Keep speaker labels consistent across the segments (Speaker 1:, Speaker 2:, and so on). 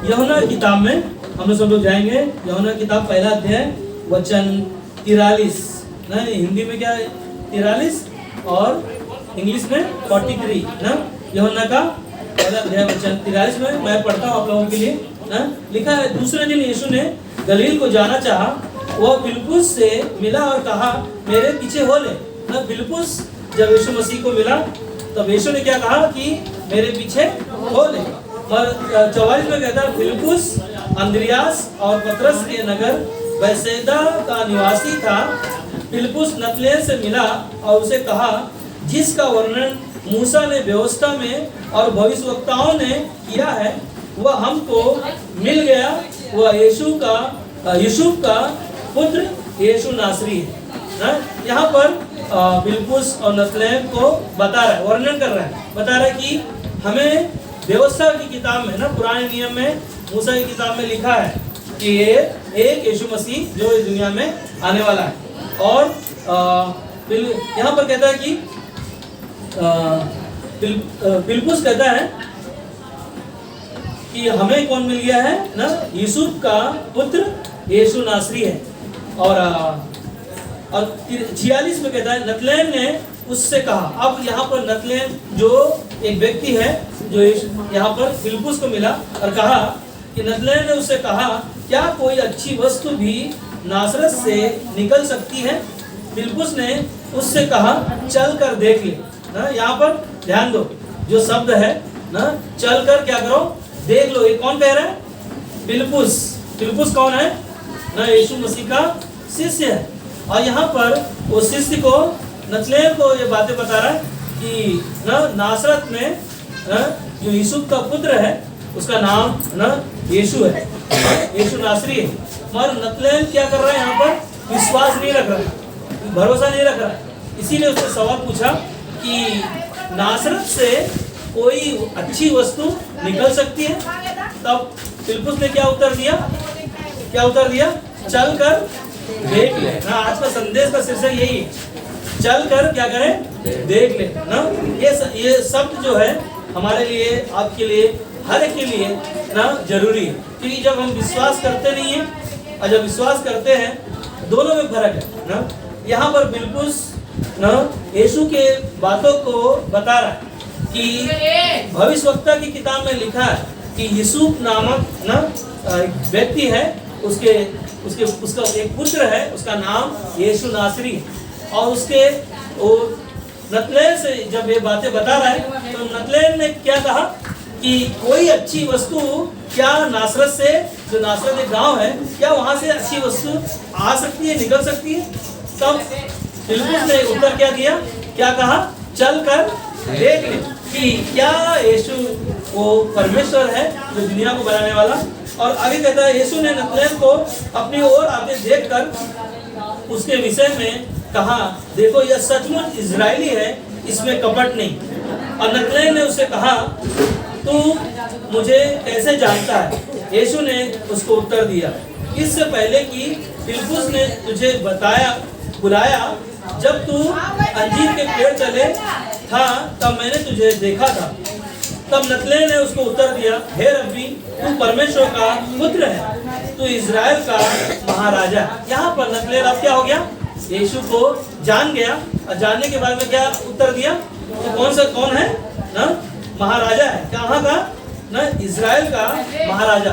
Speaker 1: यूहन्ना किताब में हम लोग सब लोग जाएंगे। यूहन्ना किताब पहला अध्याय वचन 43 ना, हिंदी में क्या है 43 और इंग्लिश में 43 ना। यूहन्ना का पहला अध्याय वचन 43 में मैं पढ़ता हूँ आप लोगों के लिए ना। लिखा है, दूसरे दिन यीशु ने गलील को जाना चाहा, वह फिलिप्पुस से मिला और कहा मेरे पीछे हो ले ना। फिलिप्पुस जब यीशु मसीह को मिला तब यीशु ने क्या कहा कि मेरे पीछे हो ले। और 44 में कहता है, फिलिप्पुस अंद्रियास और पतरस के नगर बैसैदा का निवासी था। फिलिप्पुस नतनएल से मिला और उसे कहा जिसका वर्णन मूसा ने व्यवस्था में और भविष्यवक्ताओं ने किया है वह हमको मिल गया। वह यूसुफ का पुत्र यीशु नासरी है ना। यहाँ पर फिलिप्पुस और नतनएल को बता रहा है, वर्णन कर रहा है, बता रहा है कि हमें व्यवस्था की किताब में ना, पुराने नियम में मूसा की किताब में लिखा है कि ये एक यीशु मसीह जो इस दुनिया में आने वाला है। और यहाँ पर कहता है कि फिलिप्पुस कहता है कि हमें कौन मिल गया है ना, यूसुफ का पुत्र यीशु नासरी है। और 46 में कहता है नतनएल ने उससे कहा। अब यहाँ पर नतनएल जो एक व्यक्ति है जो यहाँ पर फिलिप्पुस को मिला और कहा कि नतनएल ने उससे कहा क्या कोई अच्छी वस्तु भी नासरत से निकल सकती है। फिलिप्पुस ने उससे कहा चल कर देख ले ना। यहाँ पर ध्यान दो, जो शब्द है ना, चल कर क्या करो देख लो। ये कौन कह रहा है? फिलिप्पुस। फिलिप्पुस कौन है ना? यीशु मसीह का शिष्य है। और यहाँ पर वो शिष्य को नतनएल को ये बातें बता रहा है कि ना नासरत में ना जो यूसुफ का पुत्र है उसका नाम ना यीशु है, यीशु नासरी है। मगर नतनएल क्या कर रहा है? यहाँ पर विश्वास नहीं रख रहा है, भरोसा नहीं रख रहा है। इसीलिए उसने सवाल पूछा कि नासरत से कोई अच्छी वस्तु निकल सकती है? तब फिलिप्पुस ने क्या उत्तर दिया? क्या उत्तर दिया? चल कर देख ले ना। आज का संदेश का शीर्षक यही है, चल कर क्या करें? देख ले ना। ये शब्द जो है हमारे लिए, आपके लिए, हर एक के लिए ना जरूरी है। क्योंकि जब हम विश्वास करते नहीं है और जब विश्वास करते हैं दोनों में फर्क है ना। यहाँ पर फिलिप्पुस ना यीशु के बातों को बता रहा है कि भविष्यवक्ता की किताब में लिखा है कि यूसुफ नामक ना व्यक्ति है, उसका एक पुत्र है, उसका नाम यीशु नासरी है। और उसके नतनएल से जब ये बातें बता रहा है तो नतनएल ने क्या कहा कि कोई अच्छी वस्तु क्या नासरत से, जो नासरत एक गांव है, क्या वहां से अच्छी वस्तु आ सकती है, निकल सकती है? तब फिलिप्पुस ने उत्तर क्या दिया? क्या कहा? चल कर देख ले कि क्या यीशु वो परमेश्वर है जो दुनिया को बनाने वाला। और आगे कहता है यीशु ने नतनएल को अपनी ओर आते देखकर उसके विषय में कहा देखो यह सचमुच इजरायली है, इसमें कपट नहीं। और नतनएल ने उससे कहा तू मुझे कैसे जानता है? यीशु ने उसको उत्तर दिया इससे पहले कि फिलिप्पुस ने तुझे बुलाया, जब तू अंजीर के पेड़ तले था तब मैंने तुझे देखा था। तब नतनएल ने उसको उत्तर दिया हे रब्बी, तू परमेश्वर का पुत्र है, तू इजराइल का महाराजा। यहाँ पर नतनएल अब क्या हो गया? यीशु को जान गया। और जानने के बाद में क्या उत्तर दिया? तो कौन है ना? महाराजा है। कहाँ का ना? इजराइल का महाराजा।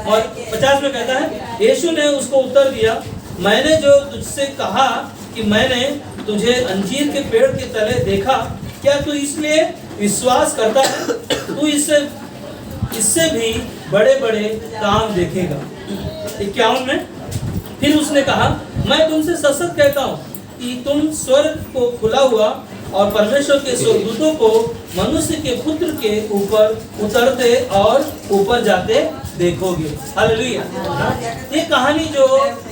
Speaker 1: और 50 में कहता है यीशु ने उसको उत्तर दिया मैंने जो तुझसे कहा कि मैंने तुझे अंजीर के पेड़ के तले देखा, क्या तू इसलिए विश्वास करता है? तू इससे भी बड़े बड़े काम देखेगा। 51 में फिर उसने कहा मैं तुमसे सच कहता हूँ कि तुम स्वर्ग को खुला हुआ और परमेश्वर के स्वर्गदूतों को मनुष्य के पुत्र के ऊपर उतरते और ऊपर जाते देखोगे। हालेलुया। ये कहानी जो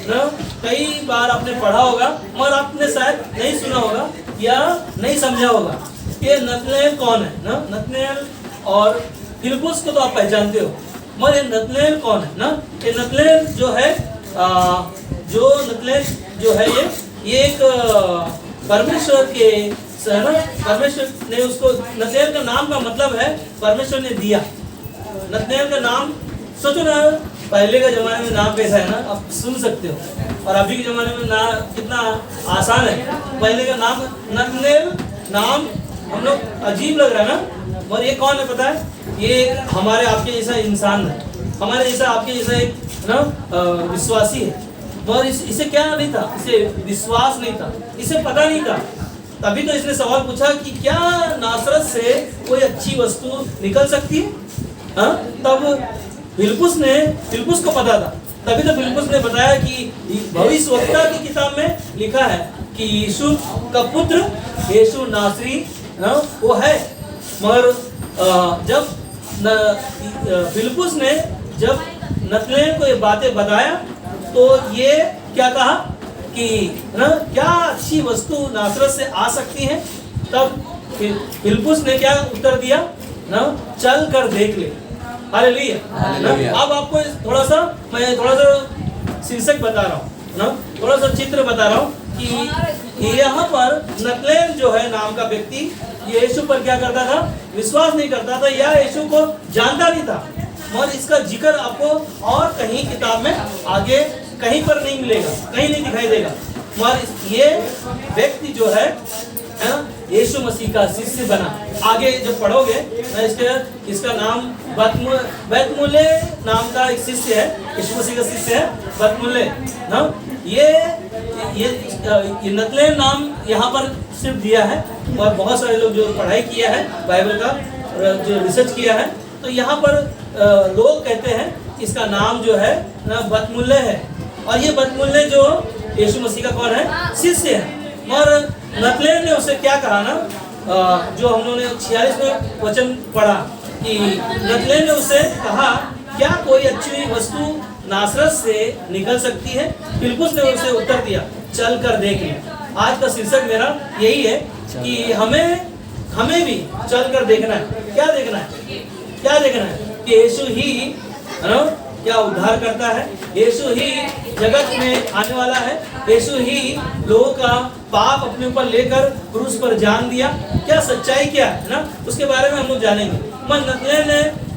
Speaker 1: ना कई बार आपने पढ़ा होगा और आपने शायद नहीं सुना होगा या नहीं समझा होगा। ये नतनएल कौन है ना? नतनएल और फिलिप्पुस को तो आप पहचानते हो, मगर ये नतनएल कौन है ना? ये नतनएल जो है नतनएल जो है ये एक परमेश्वर के ना, परमेश्वर ने उसको, नतनएल का नाम का मतलब है परमेश्वर ने दिया। नतनएल का नाम सोचो ना, पहले का जमाने में नाम कैसा है ना, आप सुन सकते हो, और अभी के जमाने में नाम कितना आसान है। पहले का नाम नतनेल, नाम हम लोग अजीब लग रहा है ना, और ये कौन है पता है? ये हमारे आपके जैसा इंसान है, हमारे जैसा आपके जैसा एक ना विश्वासी है। और इसे क्या नहीं था, इसे विश्वास नहीं था, इसे पता नहीं था। तभी तो इसने सवाल पूछा कि क्या नासरत से कोई अच्छी वस्तु निकल सकती है? हाँ, तब फिलिप्पुस को पता था। तभी तो फिलिप्पुस ने बताया कि भविष्यवक्ता की किताब में लिखा है कि यीशु का पुत्र यीशु नासरी वो है। मगर जब फिलिप्पुस ने जब नतनेल को ये बातें बताया तो ये क्या कहा कि ना क्या अच्छी वस्तु नासरत से आ सकती है? तब फिलिप्पुस ने क्या उत्तर दिया ना, चल कर देख ले। हालेलुया। अब आपको मैं थोड़ा सा शीर्षक बता रहा हूँ ना, थोड़ा सा चित्र बता रहा हूँ कि यहाँ पर नतनेल जो है नाम का व्यक्ति यीशु पर क्या करता था? विश्वास नहीं करता था या यीशु को जानता नहीं था। और इसका जिक्र आपको और कहीं किताब में आगे कहीं पर नहीं मिलेगा, कहीं नहीं दिखाई देगा। और ये व्यक्ति जो है ना, यीशु मसीह का शिष्य बना। आगे जब पढ़ोगे ना, इसका नाम बतमुल्ले नाम का एक शिष्य है, यीशु मसीह का शिष्य है बतमुल्ले ना। ये नतनेल नाम यहाँ पर सिर्फ दिया है, और बहुत सारे लोग जो पढ़ाई किया है बाइबल का, जो रिसर्च किया है, तो यहाँ पर लोग कहते हैं इसका नाम जो है ना बतमुल्ले है। और ये बतमुल्ले जो यीशु मसीह का कौन है? शिष्य है। और नतनेल ने उसे क्या कहा ना, जो हम लोगों ने 46वें वचन पढ़ा कि नतनेल ने उसे कहा, क्या कोई अच्छी वस्तु नासरत से निकल सकती है? फिलिप्पुस ने उसे उत्तर दिया, चल कर देख ले। आज का शीर्षक मेरा यही है कि हमें भी चल कर देखना है। क्या देखना है? क्या देखना है? कि यीशु ही क्या उद्धार करता है, यीशु ही जगत में आने वाला है, यीशु ही लोगों का पाप अपने ऊपर लेकर क्रूस पर जान दिया। क्या सच्चाई क्या है ना, उसके बारे में हम लोग जानेंगे। मगर नतनेल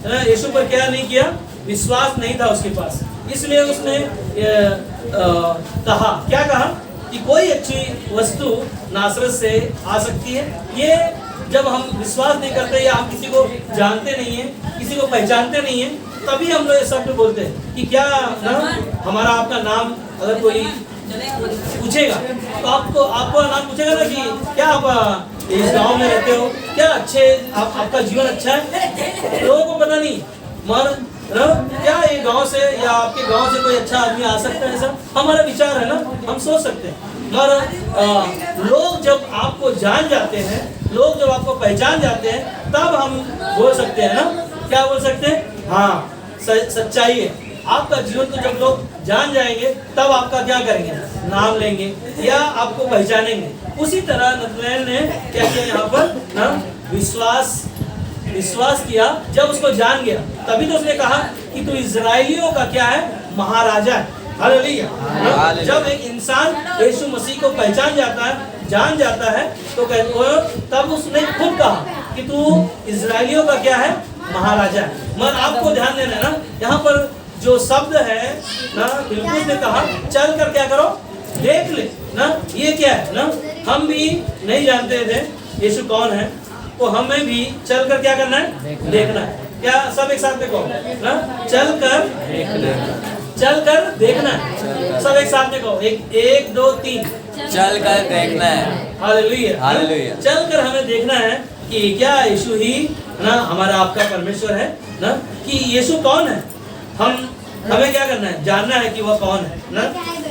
Speaker 1: ने यीशु पर क्या नहीं किया? विश्वास नहीं था उसके पास, इसलिए उसने कहा, क्या कहा कि कोई अच्छी वस्तु नासरत से आ सकती है। ये जब हम विश्वास नहीं करते या हम किसी को जानते नहीं है, किसी को पहचानते नहीं है, तभी हम लोग ये शब्द बोलते हैं कि क्या ना हमारा आपका नाम अगर कोई पूछेगा तो आपको नाम पूछेगा ना कि क्या आप इस गांव में रहते हो, क्या आपका जीवन अच्छा है? लोगों को पता नहीं, मगर क्या ये गांव से या आपके गांव से कोई अच्छा आदमी आ सकता है? ऐसा हमारा विचार है ना, हम सोच सकते हैं। मगर लोग जब आपको जान जाते हैं, लोग जब आपको पहचान जाते हैं, तब हम बोल सकते हैं ना, क्या बोल सकते हैं? हाँ, सच्चाई है। आपका जीवन तो जब लोग जान जाएंगे तब आपका क्या करेंगे? नाम लेंगे या आपको पहचानेंगे। उसी तरह नतनेल ने क्या किया यहाँ पर ना, विश्वास किया। जब उसको जान गया तभी तो उसने कहा कि तू इजराइलियों का क्या है? महाराजा है। हालेलुया। जब एक इंसान यीशु मसीह को पहचान जाता है, जान जाता है, तो तब उसने खुद कहा कि तू इजराइलियों का क्या है? महाराजा है। मगर आपको ध्यान देना है ना, यहाँ पर जो शब्द है ना, फिलिप्पुस ने कहा चल कर क्या करो? देख ले ना। ये क्या है ना, हम भी नहीं जानते थे यीशु कौन है, तो हमें भी चल कर क्या करना है? देखना है। क्या सब एक साथ में कहो ना, चल कर देखना है। सब एक साथ में कहो, 1 2 3
Speaker 2: चल कर देखना है।
Speaker 1: Hallelujah,
Speaker 2: hallelujah.
Speaker 1: चल कर हमें देखना है कि क्या यीशु ही ना हमारा आपका परमेश्वर है ना, कि यीशु कौन है। हमें क्या करना है? जानना है कि वह कौन है ना,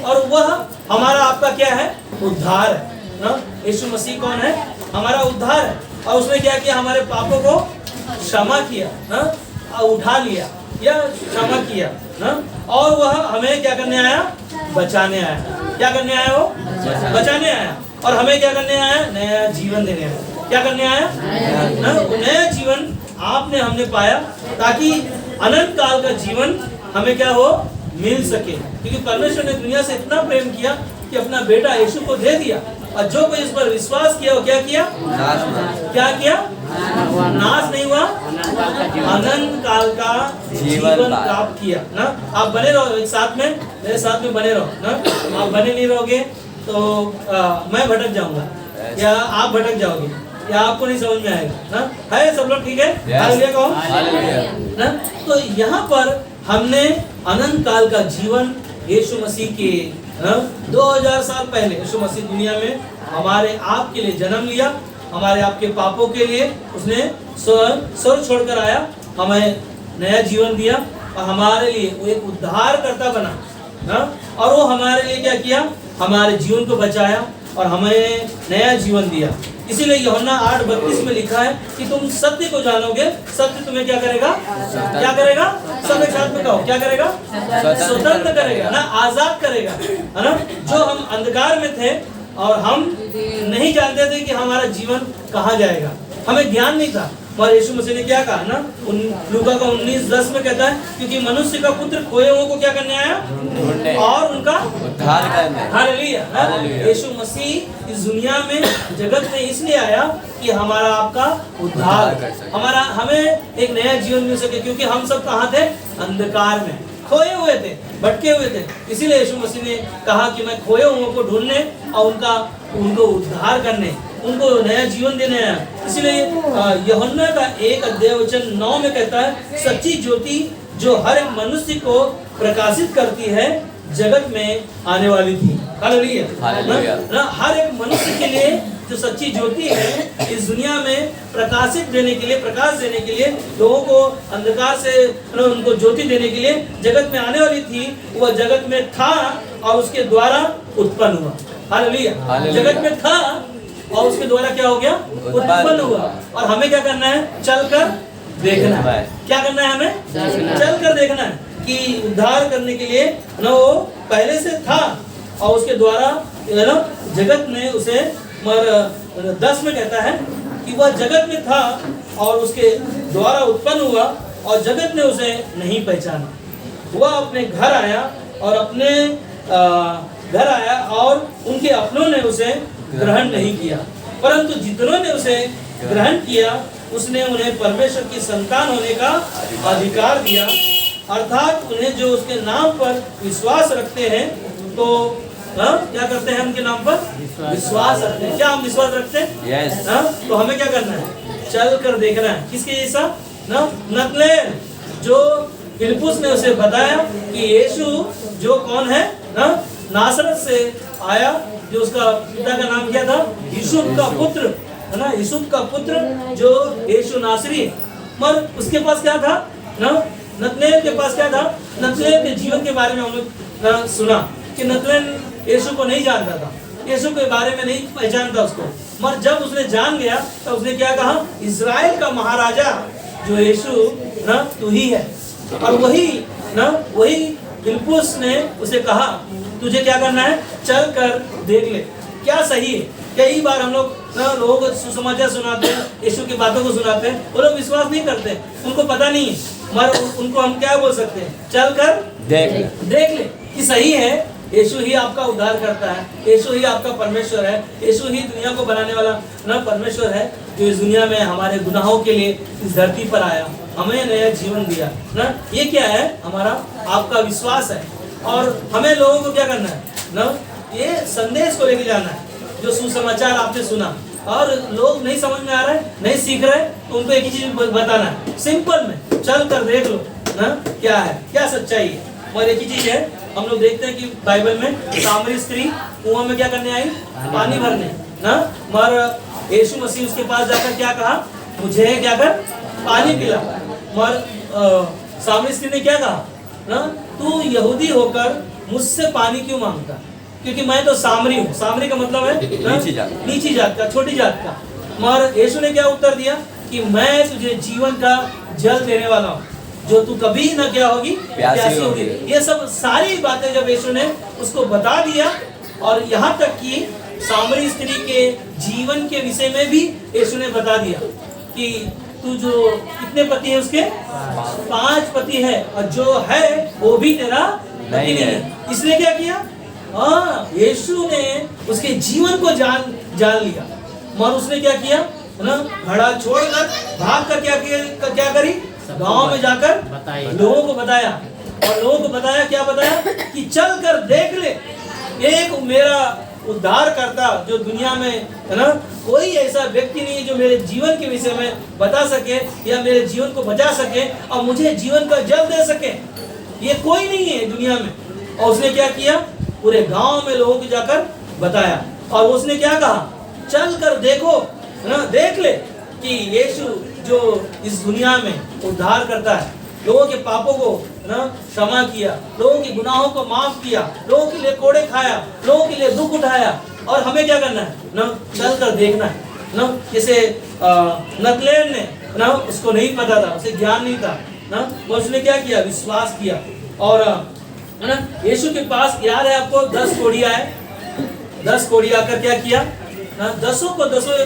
Speaker 1: और वह हमारा आपका क्या है? उद्धार है ना। यीशु मसीह कौन है? हमारा उद्धार है। और उसने क्या किया? हमारे पापों को क्षमा किया ना, उठा लिया या क्षमा किया ना, और वह हमें क्या करने आया? बचाने आया। क्या करने आया? वो बचाने आया। और हमें क्या करने आया? नया जीवन देने आया। क्या करने आया ना? नया जीवन हमने पाया, ताकि अनंत काल का जीवन हमें क्या हो? मिल सके। क्योंकि परमेश्वर ने दुनिया से इतना प्रेम किया कि अपना बेटा यीशु को दे दिया, और जो कोई इस पर विश्वास किया वो क्या किया? क्या किया? नाश नहीं हुआ, अनंत काल का जीवन प्राप्त किया ना। आप बने रहो एक साथ में, मेरे साथ में बने रहो ना। आप बने नहीं रहोगे तो मैं भटक जाऊंगा या आप भटक जाओगे या आपको नहीं समझ में आएगा ना। है सब लोग ठीक है? हालेलुया कहो ना। तो यहाँ पर हमने अनंत काल का जीवन यीशु मसीह के 2000 साल पहले यीशु मसीह दुनिया में हमारे आपके लिए जन्म लिया, हमारे आपके पापों के लिए उसने स्वर्ग छोड़कर आया, हमें नया जीवन दिया और हमारे लिए वो एक उद्धारकर्ता बना ना। और वो हमारे लिए क्या किया? हमारे जीवन को बचाया और हमें नया जीवन दिया। इसीलिए यूहन्ना 8:32 में लिखा है कि तुम सत्य को जानोगे, सत्य तुम्हें क्या करेगा? क्या करेगा? सब एक साथ में कहो, क्या करेगा? स्वतंत्र करेगा ना, आजाद करेगा, है ना। जो हम अंधकार में थे और हम नहीं जानते थे कि हमारा जीवन कहाँ जाएगा, हमें ज्ञान नहीं था, और यीशु मसीह ने क्या कहा ना, लूका का 19:10 में कहता है क्योंकि मनुष्य का पुत्र खोए हुओं को क्या करने आया और उनका उद्धार करने। हालेलुया। यीशु मसीह इस दुनिया में जगत में इसलिए आया कि हमारा आपका उद्धार, हमारा हमें एक नया जीवन मिल सके, क्योंकि हम सब कहाँ थे? अंधकार में खोए हुए थे, भटके हुए थे। इसीलिए यीशु मसीह ने कहा कि मैं खोए हुओं को ढूंढने और उनको उद्धार करने, उनको नया जीवन देने आया। इसलिए यूहन्ना का 1:9 में कहता है सच्ची ज्योति जो हर एक मनुष्य को प्रकाशित करती है जगत में आने वाली थी। हालेलुया ना। हर एक मनुष्य के लिए जो सच्ची ज्योति है इस दुनिया में प्रकाशित देने के लिए, प्रकाश देने के लिए, लोगों को अंधकार से उनको ज्योति देने के लिए जगत में आने वाली थी, वह जगत में था और उसके द्वारा उत्पन्न हुआ। हालेलुया। जगत में था और उसके द्वारा क्या हो गया? उत्पन्न हुआ। और हमें क्या करना है? चलकर देखना है। क्या करना है? हमें चलकर देखना है कि उद्धार करने के लिए ना वो पहले से था और उसके द्वारा जगत ने उसे 10 में कहता है कि वह जगत में था और उसके द्वारा उत्पन्न हुआ और जगत ने उसे नहीं पहचाना। वह अपने घर आया और उनके अपनों ने उसे ग्रहण नहीं किया, परंतु जितनों ने उसे ग्रहण किया उसने उन्हें परमेश्वर की संतान होने का अधिकार दिया, अर्थात उन्हें जो उसके नाम पर विश्वास रखते हैं। तो क्या करते हैं? उनके नाम पर विश्वास रखते हैं। क्या हम विश्वास रखते हैं? yes. तो हमें क्या करना है? चल कर देखना है। किसके जैसा ना? नतनेल, जो फिलिप्पुस ने उसे बताया कि यीशु जो कौन है ना, नासरत से आया, जो उसका पिता का नाम क्या था? यूसुफ का पुत्र, है ना। यूसुफ का पुत्र जो यीशु नासरी, मगर उसके पास क्या था ना? नतनेल के पास क्या था? नतनेल के जीवन के बारे में हम लोग सुना कि नतनेल यीशु को नहीं जानता था, यीशु के बारे में नहीं पहचानता उसको, मगर जब उसने जान गया तो उसने क्या कहा? इजराइल का महाराजा जो यीशु ना तू ही है। और वही फिलिप्पुस ने उसे कहा तुझे क्या करना है? चल कर देख ले क्या सही है। कई बार हम लोग ना लोगों को सुसमाचार सुनाते हैं, यीशु की बातों को सुनाते हैं, वो लोग विश्वास नहीं करते, उनको पता नहीं है, मगर उनको हम क्या बोल सकते हैं? चल कर देख ले कि सही है। यीशु ही आपका उद्धार करता है, यीशु ही आपका परमेश्वर है, यीशु ही दुनिया को बनाने वाला ना परमेश्वर है, जो इस दुनिया में हमारे गुनाहों के लिए इस धरती पर आया, हमें नया जीवन दिया ना। ये क्या है? हमारा आपका विश्वास है। और हमें लोगों को क्या करना है ना? ये संदेश को लेके जाना है, जो सुसमाचार आपने सुना और लोग नहीं समझ में आ रहा है, नहीं सीख रहे, तो उनको एक ही चीज बताना है, सिंपल में चल कर देख लो ना क्या है, क्या सच्चाई है। और एक ही चीज है, हम लोग देखते हैं कि बाइबल में सामरी स्त्री कुआं में क्या करने आई? पानी भरने ना। मगर यीशु मसीह उसके पास जाकर क्या कहा? मुझे क्या कर? पानी पिला। मगर सामरी स्त्री ने क्या कहा ना? तू यहूदी होकर मुझसे पानी क्यों मांगता? क्योंकि मैं तो सामरी हूँ। सामरी का मतलब है नीची जात का, छोटी जात का। मगर यीशु ने क्या उत्तर दिया कि मैं तुझे जीवन का जल देने वाला हूँ, जो तू कभी न क्या होगी? प्यासी होगी। ये सब सारी बातें जब यीशु ने उसको बता दिया, और यहाँ तक कि सामरी स्त्री के जीवन के विषय में भी यीशु ने बता दिया कि तू जो कितने पति है उसके? 5 पति है, और जो है वो भी तेरा पति नहीं है। इसने क्या किया? हाँ, यीशु ने उसके जीवन को जान लिया, मगर उसने क्या किया ना, घड़ा छोड़कर भाग कर क्या करी, गांव में जाकर लोगों को बताया, और लोगों को बताया, क्या बताया कि चल कर देख ले, एक मेरा उद्धार करता जो दुनिया में है ना, कोई ऐसा व्यक्ति नहीं जो मेरे जीवन के विषय में बता सके या मेरे जीवन को बचा सके और मुझे जीवन का जल दे सके, ये कोई नहीं है दुनिया में। और उसने क्या किया, पूरे गांव में लोगों को जाकर बताया, और उसने क्या कहा, चल कर देखो ना, देख ले कि यीशु जो इस दुनिया में उद्धार करता है, लोगों के पापों को ना क्षमा किया, लोगों के गुनाहों को माफ किया, लोगों के लिए कोड़े खाया, लोगों के लिए दुख उठाया, और हमें क्या करना है ना, चल कर देखना है ना। जैसे नतनेल ने ना, उसको नहीं पता था, उसे ज्ञान नहीं था ना, उसने क्या किया, विश्वास किया, और है ना, यीशु के पास याद है आपको 10 कोढ़ी आए, 10 कोढ़ी आकर क्या किया, 10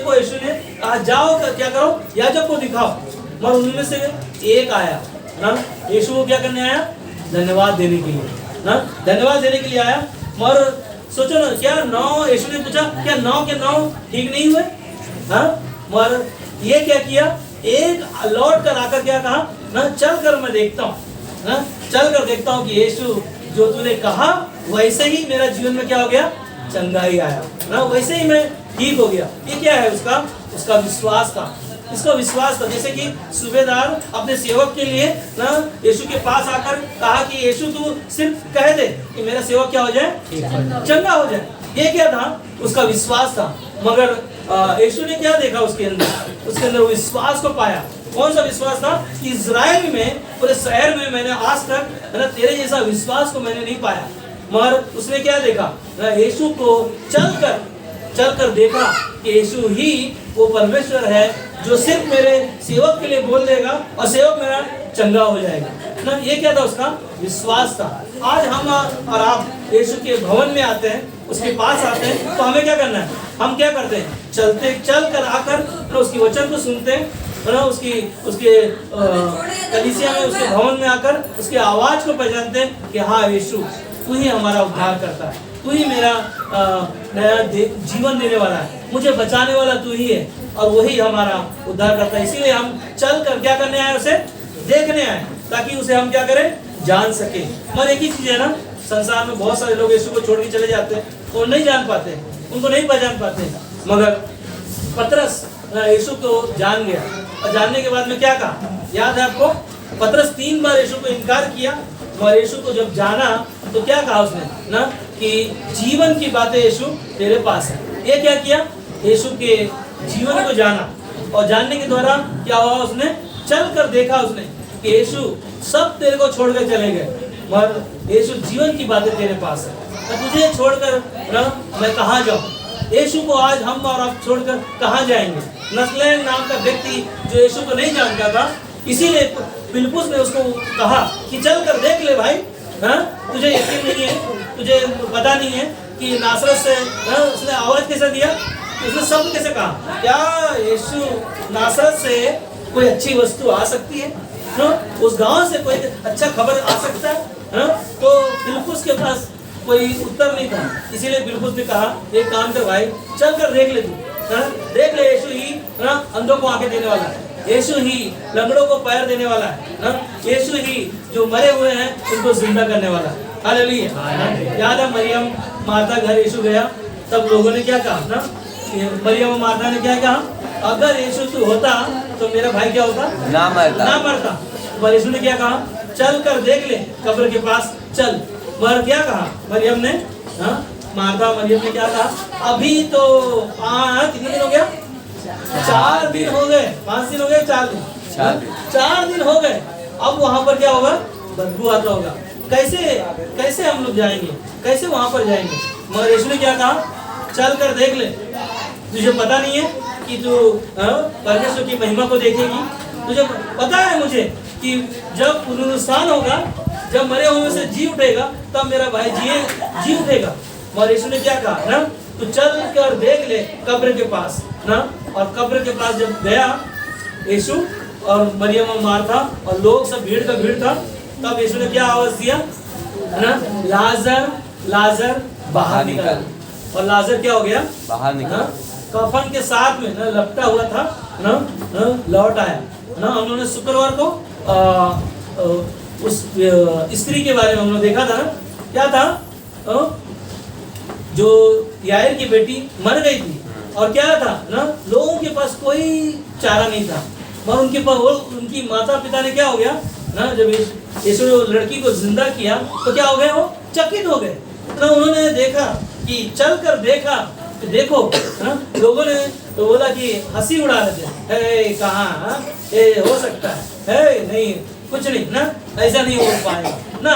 Speaker 1: को यीशु ने कहा जाओ क्या करो, याजक को दिखाओ, मगर उनमें से एक आया ना, यीशु को क्या करने आया, धन्यवाद देने के लिए ना, धन्यवाद देने के लिए आया। मगर सोचो ना, क्या 9, यीशु ने पूछा क्या 9 के 9 ठीक नहीं हुए, हाँ, मगर ये क्या किया, एक लौट कर आकर क्या कहा ना, चल कर मैं देखता हूँ ना, चल कर देखता हूँ कि यीशु जो तूने कहा वैसे ही मेरा जीवन में क्या हो गया, चंगाई आया ना, वैसे ही मैं ठीक हो गया। ये क्या है, उसका विश्वास था, इसका विश्वास था। जैसे कि सूबेदार अपने सेवक के लिए ना यीशु के पास आकर कहा कि यीशु तू सिर्फ कह दे कि मेरा सेवक क्या हो जाए, चंगा हो जाए। ये क्या था, उसका विश्वास था। मगर यीशु ने क्या देखा उसके अंदर विश्वास को पाया। कौन सा विश्वास था कि इजराइल में, पूरे शहर में मैंने आज तक ना तेरे जैसा विश्वास को मैंने नहीं पाया। मगर उसने क्या देखा, यीशु को चलकर देखा कि यीशु ही वो परमेश्वर है जो सिर्फ मेरे सेवक के लिए बोल देगा और सेवक मेरा चंगा हो जाएगा ना। ये क्या था, उसका विश्वास था। आज हम और आप यीशु के भवन में आते हैं, उसके पास आते हैं, तो हमें क्या करना है, हम क्या करते हैं, चल कर आकर उसकी वचन को सुनते हैं ना, उसके कलीसिया में, उसके भवन में आकर उसके आवाज को पहचानते हैं कि हाँ यीशु तू ही हमारा उद्धार करता है, तू ही मेरा नया जीवन देने वाला है, मुझे बचाने वाला तू ही है, और वही हमारा उद्धार करता है। इसीलिए हम चल कर क्या करने आए, उसे देखने आए, ताकि उसे हम क्या करें, जान सके। मगर एक ही चीज है ना, संसार में बहुत सारे लोग यीशु को छोड़ के चले जाते हैं, वो नहीं जान पाते, उनको नहीं पहचान पाते। मगर पतरस यीशु को जान गया, और जानने के बाद में क्या कहा, याद है आपको, पतरस 3 बार यीशु को इनकार किया, मगर यीशु को जब जाना तो क्या कहा उसने ना, कि जीवन की बातें यीशु तेरे पास है। ये क्या किया, यीशु के जीवन को जाना, और जानने के द्वारा क्या हुआ, उसने चल कर देखा उसने कि यीशु सब तेरे को छोड़कर चले गए, मगर यीशु जीवन की बातें तेरे पास है। तो तुझे छोड़कर ना मैं कहाँ जाऊँ, यीशु को आज हम और आप छोड़कर कहाँ जाएंगे। नतनेल नाम का व्यक्ति जो यीशु को नहीं जानता था, इसीलिए फिलिप्पुस ने उसको कहा कि चल कर देख ले भाई, हाँ, तुझे यकीन नहीं है, तुझे पता नहीं है कि नासरत से, हाँ, उसने आवाज कैसे दिया, उसने शब्द कैसे कहा, क्या यीशु नासरत से कोई अच्छी वस्तु आ सकती है, हाँ? उस गांव से कोई अच्छा खबर आ सकता है, हाँ? तो फिलिप्पुस के पास कोई उत्तर नहीं था। इसीलिए फिलिप्पुस ने कहा एक काम कर भाई, चल कर देख ले तू, हाँ? देख ले यीशु ही, हाँ, अंधों को आंखें देने वाला है, यीशु ही लंगड़ों को पैर देने वाला है, हाँ? यीशु ही जो मरे हुए हैं उनको जिंदा करने वाला है। हालेलुया। याद है मरियम मार्था घर यीशु गया, तब लोगों ने क्या कहा ना, मरियम और मार्था ने क्या कहा, अगर यीशु तू होता तो मेरा भाई क्या होता, ना मरता। पर यीशु ने क्या कहा, चल कर देख ले, कब्र के पास चल। मगर क्या कहा मरियम ने, हाँ, मार्था मरियम ने क्या कहा, अभी तो कितने दिन हो गया, 4 दिन हो गए, 5 दिन हो गए, 4 दिन, 4 दिन हो गए। अब वहां पर क्या होगा, बदबू आता होगा, कैसे हम लोग जाएंगे, कैसे वहां पर जाएंगे। मगर यीशु ने क्या कहा, चल कर देख ले, तुझे पता नहीं है कि तू परमेश्वर की महिमा को देखेगी, तुझे पता है मुझे कि जब पुनरुत्थान होगा, जब मरे हुए से जी उठेगा, तब मेरा भाई जी उठेगा। मगर यीशु ने क्या कहा ना, तू चल कर देख ले कब्र के पास ना। और कब्र के पास जब गया यीशु और मरियम और मार्था और लोग सब भीड़ का भीड़ था, तब यीशु ने क्या आवाज दिया ना, लाजर लाजर बाहर निकल। और लाजर क्या हो गया?
Speaker 2: बाहर निकल।
Speaker 1: कफन के साथ में ना लपटा हुआ था ना, लौट आया ना। हम लोगों ने शुक्रवार को उस स्त्री के बारे में हम लोग देखा था ना, क्या था? जो यायर की बेटी मर गई थी और क्या था ना, लोगों के पास कोई चारा नहीं था, मगर उनके पास उनकी माता पिता ने क्या हो गया ना, जब यीशु ने लड़की को जिंदा किया तो क्या हो गए? वो चकित हो गए ना। उन्होंने देखा कि चल कर देखा, देखो ना, लोगों ने तो बोला कि हंसी उड़ा रहे थे, कहाँ हो सकता है नहीं, कुछ नहीं ना, ऐसा नहीं हो पाएगा ना।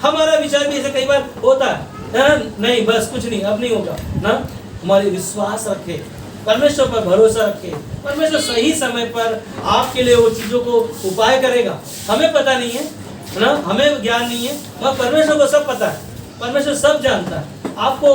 Speaker 1: हमारा विचार भी ऐसा कई बार होता है ना, नहीं बस कुछ नहीं, अब नहीं होगा ना। हमारे विश्वास रखे, परमेश्वर पर भरोसा रखे, परमेश्वर सही समय पर आपके लिए वो चीजों को उपाय करेगा। हमें पता नहीं है ना, हमें ज्ञान नहीं है, मगर परमेश्वर को सब पता है, परमेश्वर सब जानता है। आपको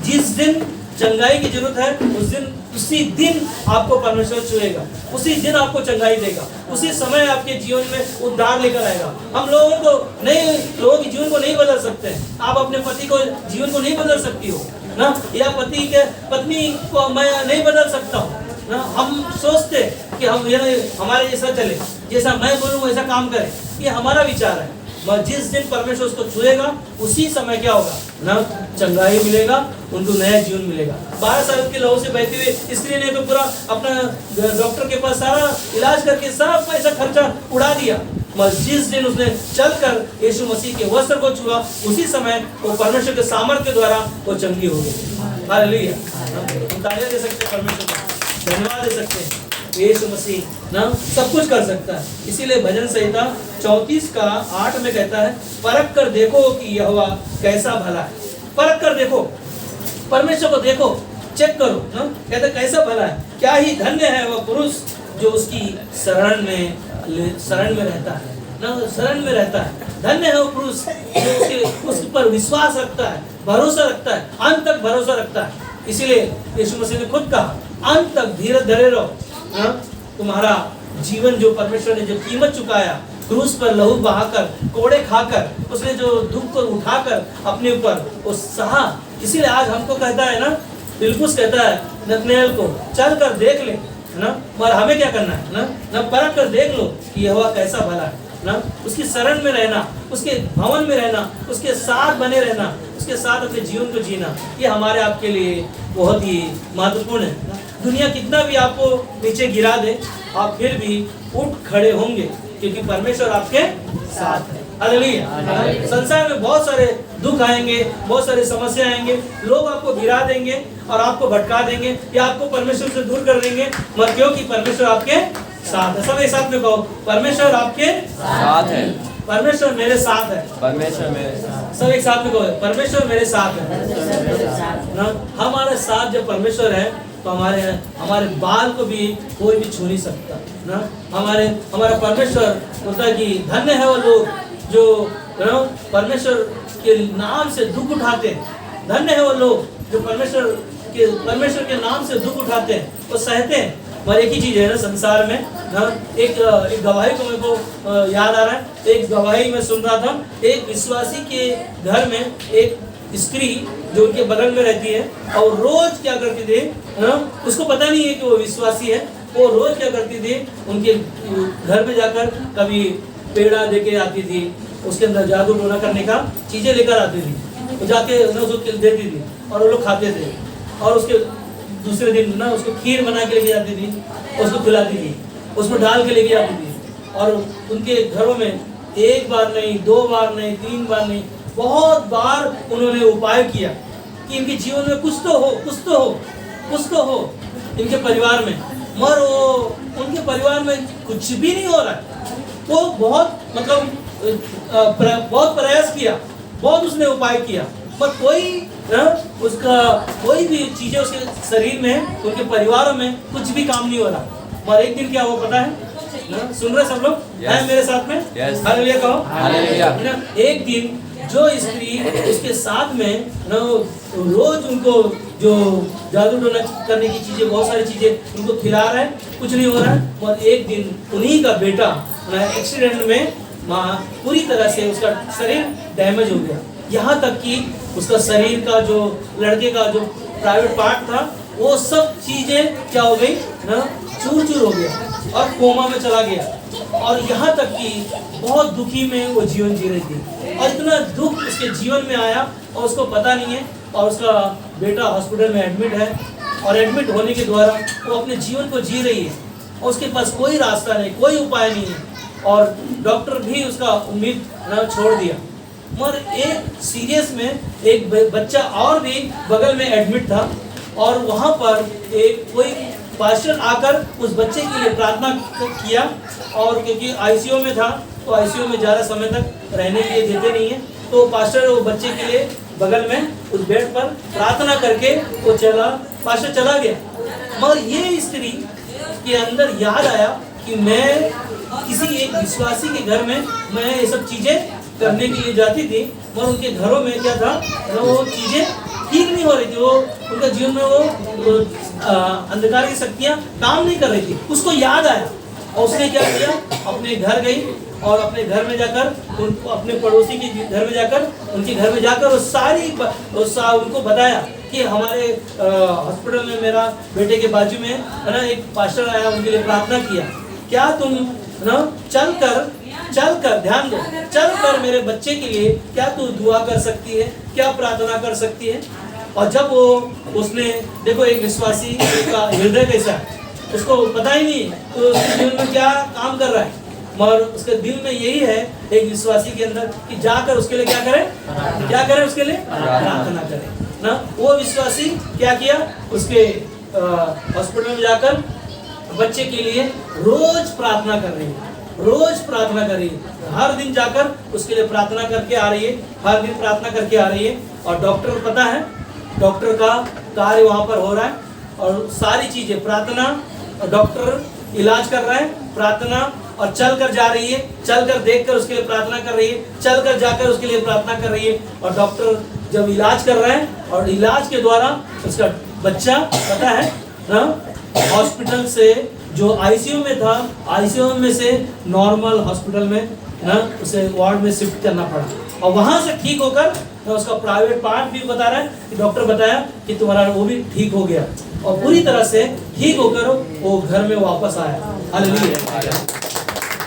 Speaker 1: जिस दिन चंगाई की जरूरत है उसी दिन आपको परमेश्वर छुएगा, उसी दिन आपको चंगाई देगा, उसी समय आपके जीवन में उद्धार लेकर आएगा। हम लोगों के जीवन को नहीं बदल सकते। आप अपने पति को जीवन को नहीं बदल सकती हो ना, या पत्नी को मैं नहीं बदल सकता हूँ ना। हम सोचते कि हम हमारे जैसा चले, जैसा मैं बोलूँ वैसा काम करे, ये हमारा विचार है। मगर जिस दिन परमेश्वर उसको छुएगा उसी समय क्या होगा ना, चंगाई मिलेगा, उनको नया जीवन मिलेगा। 12 साल के लहू से बहती हुई स्त्री ने तो पूरा अपना डॉक्टर के पास सारा इलाज करके सब पैसा खर्चा उड़ा दिया, मगर जिस दिन उसने चलकर यीशु मसीह के वस्त्र को छुआ उसी समय वो परमेश्वर के सामर्थ्य के द्वारा वो चंगी हो गई। हालेलुया, हम तालियां दे सकते हैं, परमेश्वर को धन्यवाद दे सकते हैं। यीशु मसीह ना सब कुछ कर सकता है। इसीलिए भजन संहिता 34:8 में कहता है, परख कर देखो कि यहोवा कैसा भला है। परख कर देखो, परमेश्वर को देखो, चेक करो ना, कहते कैसा भला है। क्या ही धन्य है वह पुरुष जो उसकी शरण में रहता है ना, शरण में रहता है। धन्य है वो पुरुष जो उस पर विश्वास रखता है, भरोसा रखता है, अंत तक भरोसा रखता है। इसीलिए यीशु मसीह ने खुद कहा, अंत तक धीरज धरे रहो ना। तुम्हारा जीवन जो परमेश्वर ने जो कीमत चुकाया, क्रूस पर लहू बहाकर, कोड़े खाकर, उसने जो दुख को उठाकर अपने ऊपर वो सहा। इसीलिए आज हमको कहता है ना, फिलिप्पुस कहता है नतनएल को, चल कर देख ले ना। पर हमें क्या करना है ना, परख कर देख लो कि यहोवा कैसा भला है ना। उसकी शरण में रहना, उसके भवन में रहना, उसके साथ बने रहना, उसके साथ अपने जीवन को जीना, ये हमारे आपके लिए बहुत ही महत्वपूर्ण है। दुनिया कितना भी आपको नीचे गिरा दे, आप फिर भी उठ खड़े होंगे, क्योंकि परमेश्वर आपके साथ है। हालेलुया। संसार में बहुत सारे दुख आएंगे, बहुत सारी समस्या आएंगे, लोग आपको गिरा देंगे और आपको भटका देंगे या आपको परमेश्वर से दूर कर देंगे, मगर क्योंकि परमेश्वर आपके साथ है। सब एक साथ में कहो, परमेश्वर आपके
Speaker 2: साथ है,
Speaker 1: परमेश्वर मेरे साथ है,
Speaker 2: परमेश्वर मेरे साथ।
Speaker 1: सब एक साथ में कहो, परमेश्वर मेरे साथ है ना। हमारे साथ जब परमेश्वर है तो हमारे बाल को भी कोई भी छू नहीं सकता ना। हमारा परमेश्वर बोलता है कि धन्य है वो लोग जो परमेश्वर के नाम से दुख उठाते हैं। धन्य है वो लोग जो परमेश्वर के नाम से दुख उठाते हैं, वो सहते हैं। पर एक ही चीज है ना संसार में ना, एक गवाही को मेरे को याद आ रहा है। एक गवाही में सुन रहा था, एक विश्वासी के घर में एक स्त्री जो उनके बगल में रहती है, और रोज क्या करती थी ना, उसको पता नहीं है कि वो विश्वासी है, वो रोज क्या करती थी, उनके घर में जाकर कभी पेड़ा देके आती थी, उसके अंदर जादू टोना करने का चीजें लेकर आती थी, तो जाके ना उसको देती थी और वो लोग खाते थे। और उसके दूसरे दिन ना उसको खीर बना के लेके जाती थी, उसको खिलाती थी, उसमें डाल के लेके आती थी। और उनके घरों में एक बार नहीं, 2 बार नहीं, 3 बार नहीं, बहुत बार उन्होंने उपाय किया कि इनके जीवन में कुछ तो हो इनके परिवार में, मगर वो उनके परिवार में कुछ भी नहीं हो रहा है। वो बहुत बहुत प्रयास किया, बहुत उसने उपाय किया, पर उसका कोई भी चीजें उसके शरीर में, उनके परिवारों में कुछ भी काम नहीं हो रहा। मगर एक दिन क्या हुआ पता है ना? सुन रहे सब लोग? है मेरे साथ में? हालेलुया कहो।
Speaker 2: हालेलुया।
Speaker 1: एक दिन जो स्त्री उसके साथ में ना रोज उनको जो जादू टोना करने की चीजें, बहुत सारी चीजें उनको खिला रहा है, कुछ नहीं हो रहा है। और एक दिन उन्हीं का बेटा एक्सीडेंट में पूरी तरह से उसका शरीर डैमेज हो गया, यहाँ तक कि उसका शरीर का जो लड़के का जो प्राइवेट पार्ट था वो सब चीजें क्या हो गई ना, चूर चूर हो गया और कोमा में चला गया। और यहाँ तक कि बहुत दुखी में वो जीवन जी रही थी और इतना दुख उसके जीवन में आया और उसको पता नहीं है। और उसका बेटा हॉस्पिटल में एडमिट है और एडमिट होने के द्वारा वो अपने जीवन को जी रही है और उसके पास कोई रास्ता नहीं, कोई उपाय नहीं है और डॉक्टर भी उसका उम्मीद छोड़ दिया। मगर एक सीरियस में एक बच्चा और भी बगल में एडमिट था और वहाँ पर एक कोई पास्टर आकर उस बच्चे के लिए प्रार्थना किया। और क्योंकि आईसीयू में था तो आईसीयू में ज़्यादा समय तक रहने के लिए देते नहीं है, तो पास्टर वो बच्चे के लिए बगल में उस बेड पर प्रार्थना करके वो पास्टर चला गया। मगर ये स्त्री के अंदर याद आया कि मैं किसी एक विश्वासी के घर में मैं ये सब चीज़ें करने के लिए जाती थी, मगर उनके घरों में क्या था, वो चीज़ें ठीक नहीं हो रही थी, वो उनका जीवन में वो अंधकार की शक्तियाँ काम नहीं कर रही थी। उसको याद आया और उसने क्या किया, अपने घर गई और अपने घर में जाकर अपने पड़ोसी के घर में जाकर उनके घर में जाकर वो सारी उनको बताया कि हमारे हॉस्पिटल में मेरा बेटे के बाजू में है ना एक पास्टर आया, उनके लिए प्रार्थना किया, क्या तुम ना चल कर ध्यान दो, चल कर मेरे बच्चे के लिए क्या तू दुआ कर सकती है, क्या प्रार्थना कर सकती है। और जब वो उसने देखो एक विश्वासी का हृदय कैसा है, उसको पता ही नहीं तो उसके जीवन में क्या काम कर रहा है, मगर उसके दिल में यही है एक विश्वासी के अंदर कि जाकर उसके लिए क्या करें उसके लिए प्रार्थना करें ना। वो विश्वासी क्या किया, उसके हॉस्पिटल में जाकर बच्चे के लिए रोज प्रार्थना कर रही है, रोज प्रार्थना कर रही है, हर दिन जाकर उसके लिए प्रार्थना करके आ रही है, हर दिन प्रार्थना करके आ रही है। और डॉक्टर को पता है, डॉक्टर का कार्य वहाँ पर हो रहा है और सारी चीजें प्रार्थना, डॉक्टर इलाज कर रहा है, प्रार्थना और चल कर जा रही है, चल कर देख कर उसके लिए प्रार्थना कर रही है, चल कर जाकर उसके लिए प्रार्थना कर रही है। और डॉक्टर जब इलाज कर रहा है और इलाज के द्वारा उसका बच्चा पता है ना हॉस्पिटल से जो आईसीयू में था, आईसीयू में से नॉर्मल हॉस्पिटल में ना उसे वार्ड में शिफ्ट करना पड़ा और वहां से ठीक होकर उसका प्राइवेट पार्ट भी बता रहा है कि डॉक्टर बताया कि तुम्हारा वो भी ठीक हो गया और पूरी तरह से ठीक होकर वो घर में वापस आया। हालेलुया।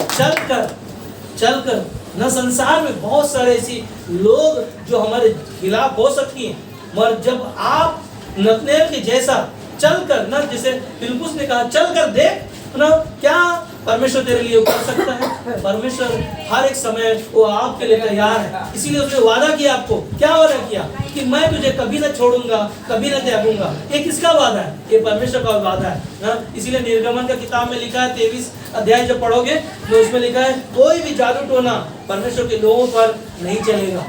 Speaker 1: चल कर न संसार में बहुत सारे ऐसी लोग जो हमारे खिलाफ हो सकती हैं, मगर जब आप नतनेल के जैसा चल कर न, जैसे फिलिप्पुस ने कहा चल कर देख ना क्या परमेश्वर तेरे लिए कर सकता है। परमेश्वर हर एक समय वो आपके लिए तैयार है, इसीलिए उसने वादा किया आपको, क्या वादा किया कि मैं तुझे कभी न छोड़ूंगा, कभी न त्यागूंगा। ये किसका वादा है? ये परमेश्वर का वादा है ना। इसीलिए निर्गमन का किताब में लिखा है 23 अध्याय जब पढ़ोगे तो उसमें लिखा है कोई भी जादू टोना परमेश्वर के लोगों पर नहीं चलेगा।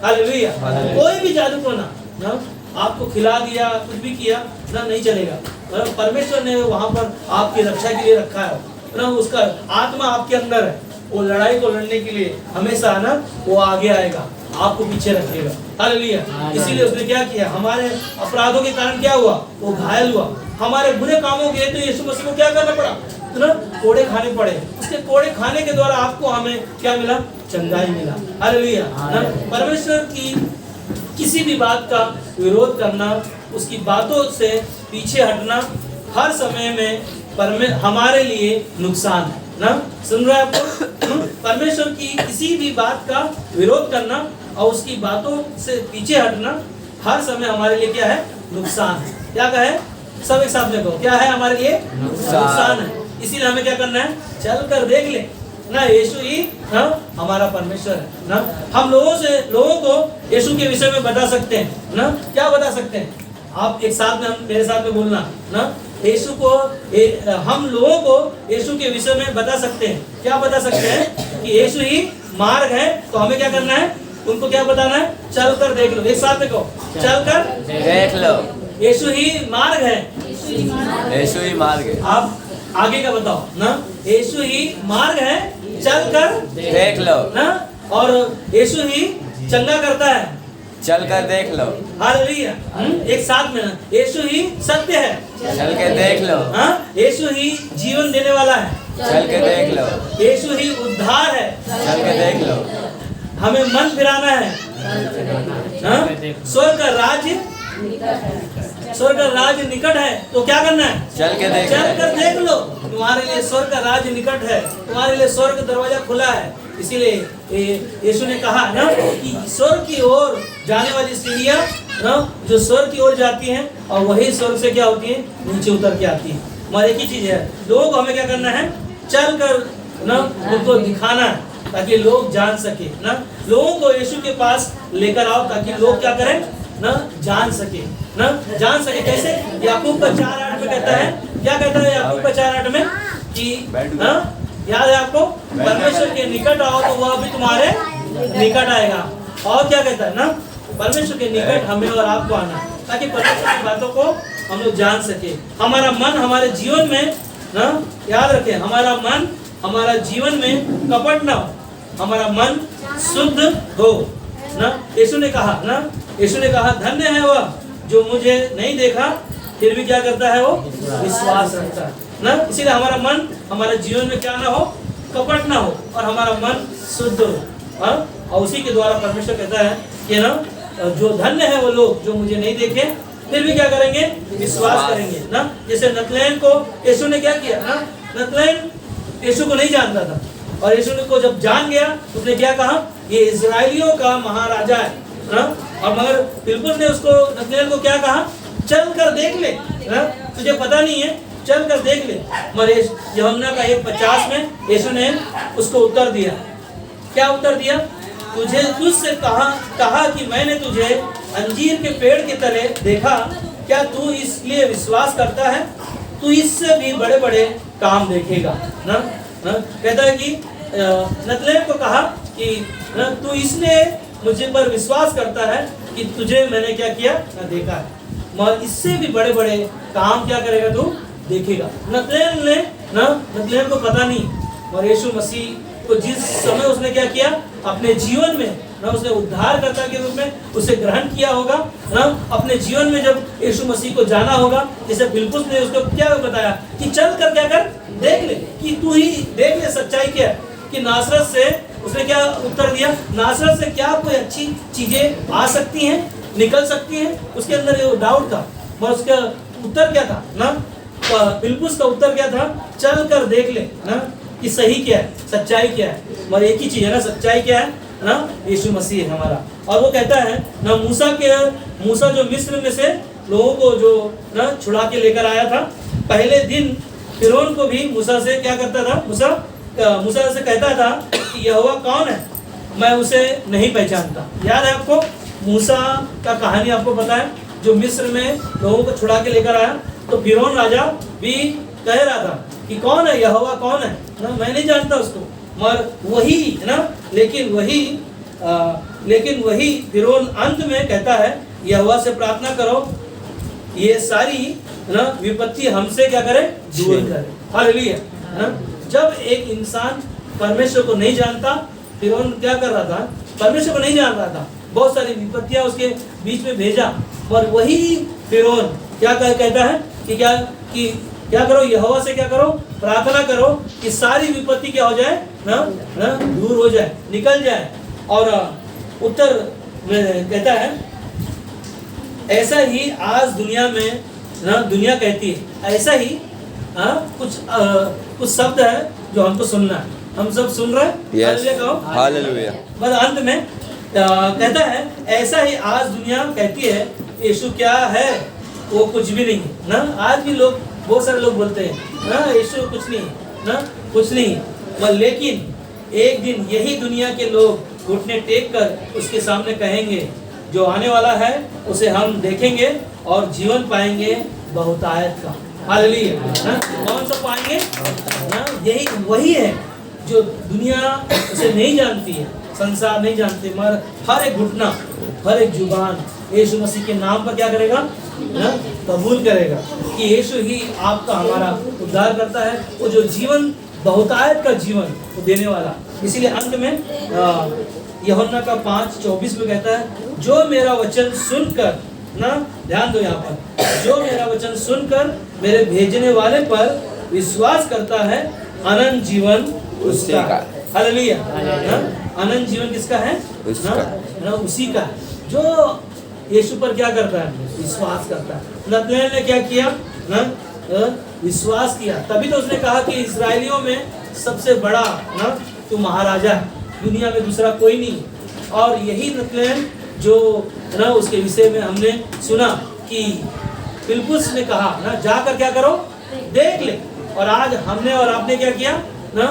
Speaker 1: हालेलुया। कोई भी जादू टोना ना आपको खिला दिया, कुछ भी किया ना, नहीं चलेगा। परमेश्वर ने वहां पर आपकी रक्षा के लिए रखा है ना, उसका आत्मा आपके अंदर है, वो लड़ाई को लड़ने के लिए हमेशा ना वो आगे आएगा, आपको पीछे रखेगा। हालेलुया। इसीलिए उसने क्या किया, हमारे अपराधों के कारण क्या हुआ, वो घायल हुआ, हमारे बुरे कामों के तो यीशु मसीह को क्या करना पड़ा ना, कोड़े खाने पड़े। उसके कोड़े खाने के द्वारा आपको हमें क्या मिला, चंगाई मिला। हालेलुया। परमेश्वर की किसी भी बात का विरोध करना, उसकी बातों से पीछे हटना हर समय में हमारे लिए नुकसान है ना। सुन रहे हैं आपको? परमेश्वर की किसी भी बात का विरोध करना और उसकी बातों से पीछे हटना हर समय हमारे लिए क्या है, नुकसान है। क्या कहे, सब एक साथ देखो, क्या है हमारे लिए नुकसान है। इसीलिए हमें क्या करना है, चल कर देख ले ना, यीशु ही ना हमारा परमेश्वर है ना। हम लोगों को यीशु के विषय में बता सकते हैं ना। क्या बता सकते हैं आप एक साथ में, हम मेरे साथ में बोलना ना, यीशु को हम लोगों को यीशु के विषय में बता सकते हैं। क्या बता सकते हैं कि यीशु ही मार्ग है, तो हमें क्या करना है, उनको क्या बताना है, चल कर देख लो। एक साथ में कहो, चल कर
Speaker 2: देख लो,
Speaker 1: यीशु ही मार्ग है,
Speaker 2: यीशु ही मार्ग है।
Speaker 1: आप आगे का बताओ ना, यीशु ही मार्ग है, चल कर
Speaker 2: देख लो
Speaker 1: ना, और यीशु ही चंगा करता है,
Speaker 2: चल कर देख लो।
Speaker 1: हालेलुया। एक साथ में ना, यीशु ही सत्य है,
Speaker 2: चल के देख लो।
Speaker 1: हाँ, यीशु ही जीवन देने वाला है,
Speaker 2: चल के देख लो।
Speaker 1: यीशु ही उद्धार है।
Speaker 2: चल के देख लो।
Speaker 1: हमें मन फिराना है। हाँ? स्वर्ग का राज्य निकट है, तो क्या करना है?
Speaker 2: चल के देख
Speaker 1: चल
Speaker 2: लो।
Speaker 1: कर देख लो। तुम्हारे लिए स्वर्ग का राज्य निकट है, तुम्हारे लिए स्वर्ग का दरवाजा खुला है। इसीलिए यीशु ने कहा ना कि स्वर्ग की ओर जाने वाली सीढ़ियां ना जो स्वर्ग की ओर जाती हैं और वही स्वर्ग से क्या होती है, नीचे उतर के आती है। मगर एक ही चीज है, लोगों को हमें क्या करना है? चल कर ना उनको दिखाना है ताकि लोग जान सके ना। लोगों को यीशु के पास लेकर आओ ताकि लोग क्या करें ना, जान सके ना। जान सके कैसे? याकूब का 4:8 में कहता है, क्या कहता है याकूब का 4:8 में कि हाँ, याद है आपको? परमेश्वर के निकट आओ तो वह भी तुम्हारे निकट आएगा। और क्या कहता है ना, परमेश्वर के निकट हमें और आपको आना ताकि परमेश्वर की बातों को हम लोग जान सके। हमारा मन हमारे जीवन में ना, याद रखें, हमारा मन हमारा जीवन में कपट ना हो, हमारा मन शुद्ध हो ना। यीशु ने कहा ना, यीशु ने कहा धन्य है वह जो मुझे नहीं देखा फिर भी क्या करता है, वो विश्वास रखता है ना। इसीलिए हमारा मन हमारे जीवन में क्या ना हो, कपट ना हो और हमारा मन शुद्ध हो। हाँ? और उसी के द्वारा परमेश्वर कहता है कि ना, जो धन्य है वो लोग जो मुझे नहीं देखे फिर भी क्या करेंगे, विश्वास करेंगे ना। जैसे नतनएल को यीशु ने क्या किया ना, नतनएल यीशु को नहीं जानता था और यीशु को जब जान गया उसने क्या कहा, ये इजराइलियों का महाराजा है ना। और मगर फिलिप्पुस ने उसको, नतनएल को क्या कहा, चल कर देख ले ना, तुझे पता नहीं है, चल कर देख ले। मगर यूहन्ना का 1:50 में यीशु ने उसको उत्तर दिया। क्या उत्तर दिया? तुझे तुझसे कहा कि मैंने तुझे अंजीर के पेड़ के तले देखा, क्या तू इसलिए विश्वास करता है? तू इससे भी बड़े बड़े काम देखेगा ना। कहता है कि नतनएल को कहा कि तू इसलिए मुझे पर विश्वास करता है कि तुझे मैंने क्या किया ना, देखा है, मगर इससे भी बड़े बड़े काम क्या करेगा, तू देखेगा। नतनएल को पता नहीं, और यीशु मसीह को जिस समय उसने क्या किया अपने जीवन में ना, उसने उद्धारकर्ता के रूप में उसे ग्रहण किया होगा ना। अपने जीवन में जब यीशु मसीह को जाना होगा, जैसे फिलिप्पुस ने उसको क्या बताया कि चल कर क्या कर देख ले, कि तू ही देख ले सच्चाई क्या है। कि नासरत से उसने क्या उत्तर दिया, नासरत से क्या कोई अच्छी चीजें आ सकती हैं, निकल सकती हैं? उसके अंदर ये डाउट था, मगर उसका उत्तर क्या था ना, फिलिप्पुस का उत्तर क्या था, चल कर देख ले ना कि सही क्या है, सच्चाई क्या है। मगर एक ही चीज है ना, सच्चाई क्या है ना, यीशु मसीह है हमारा। और वो कहता है ना, मूसा जो मिस्र में से लोगों को जो ना छुड़ा के लेकर आया था, पहले दिन फिरौन को भी मूसा से क्या करता था, मूसा से कहता था कि यहोवा कौन है, मैं उसे नहीं पहचानता। याद है आपको मूसा का कहानी, आपको पता है, जो मिस्र में लोगों को छुड़ा के लेकर आया, तो फिरौन राजा भी कह रहा था कि कौन है, यहोवा कौन है ना, मैं नहीं जानता उसको। मगर वही ना, लेकिन वही फिरौन अंत में कहता है, यहोवा से प्रार्थना करो ये सारी ना विपत्ति हमसे क्या करे, दूर करे। हालेलुया ना। जब एक इंसान परमेश्वर को नहीं जानता, फिरौन क्या कर रहा था, परमेश्वर को नहीं जान रहा था, बहुत सारी विपत्तियां उसके बीच में भेजा, और वही फिरौन क्या कहता है कि क्या करो, यहोवा से क्या करो, प्रार्थना करो कि सारी विपत्ति क्या हो जाए ना, दूर हो जाए, निकल जाए। और उत्तर में कहता है, ऐसा ही आज दुनिया में ना, दुनिया कहती है ऐसा ही। कुछ शब्द है जो हमको सुनना है, हम सब सुन रहे हैं। हालेलुया कहो,
Speaker 2: हालेलुया।
Speaker 1: बस अंत में कहता है, ऐसा ही आज दुनिया कहती है यीशु क्या है, वो कुछ भी नहीं है ना। आज भी लोग, बहुत सारे लोग बोलते हैं ना, यीशु कुछ नहीं ना, कुछ नहीं। लेकिन एक दिन यही दुनिया के लोग घुटने टेक कर उसके सामने कहेंगे, जो आने वाला है उसे हम देखेंगे और जीवन पाएंगे बहुतायत का। हालेलुया ना। कौन सा पाएंगे ना, यही वही है जो दुनिया उसे नहीं जानती है, संसार नहीं जानते, मगर हर एक घुटना, हर एक जुबान यीशु मसीह के नाम पर क्या करेगा ना, कबूल करेगा कि यीशु ही आपका हमारा उद्धार करता है, वो जो जीवन बहुतायत का जीवन वो देने वाला। इसीलिए अंत में यूहन्ना का 5:24 में कहता है, जो मेरा वचन सुनकर ना, ध्यान दो यहाँ पर, जो मेरा वचन सुनकर मेरे भेजने वाले पर विश्वास करता है अनंत जीवन
Speaker 2: उससे का है।
Speaker 1: हालेलुया। हाँ? अनंत जीवन किसका है?
Speaker 2: उसका।
Speaker 1: हाँ? ना उसी का है, जो यीशु पर क्या करता है? विश्वास करता है। नतनएल ने क्या किया? हाँ? विश्वास किया, तभी तो उसने कहा कि इस्राएलियों में सबसे बड़ा ना तू महाराजा है, दुनिया में दूसरा कोई नहीं। और यही नतनएल जो ना उसके विषय में हमने सुना कि फिलिप्पुस ने कहा ना जाकर क्या करो, देख ले। और आज हमने और आपने क्या किया ना,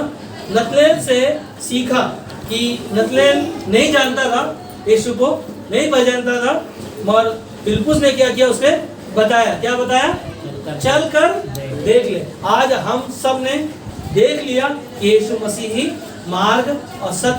Speaker 1: नतनएल से सीखा कि नतनएल नहीं जानता था, यीशु को नहीं पहचानता था, और फिलिप्पुस ने क्या किया, उसने बताया। क्या बताया? चल कर देख ले। आज हम सब ने देख लिया कि यीशु मसीह ही मार्ग और सत्य